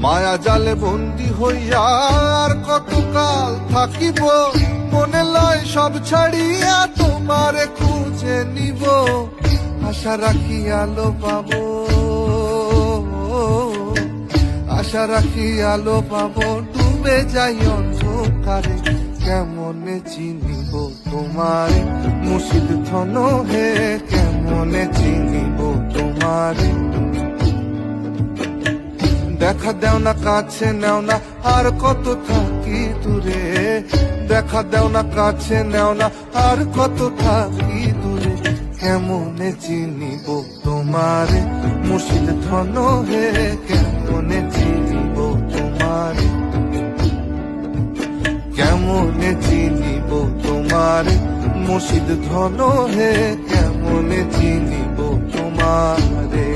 মায়া জালে বন্দি হইয়া আর কতকাল থাকিব, মনে লয় সব ছাড়িয়া তোমারে খুঁজে নিব। আশা রাখি আলো পাবো, আশা রাখি আলো পাবো, ডুবে যাই অন্ধকারে। কেমনে চিনিব তোমারে মুর্শিদ ধন হে, কেমনে চিনিব তোমারে। দেখা দেও না কাছে নেও না আর কত থাকি দূরে, দেখা দেও না কাছে নেও না আর কত থাকি দূরে। কেমনে চিনিব তোমারে মুর্শিদ ধন হে, কেমনে চিনিব তোমারে, কেমনে চিনিব তোমারে মুর্শিদ ধন হে, কেমনে চিনিব তোমারে।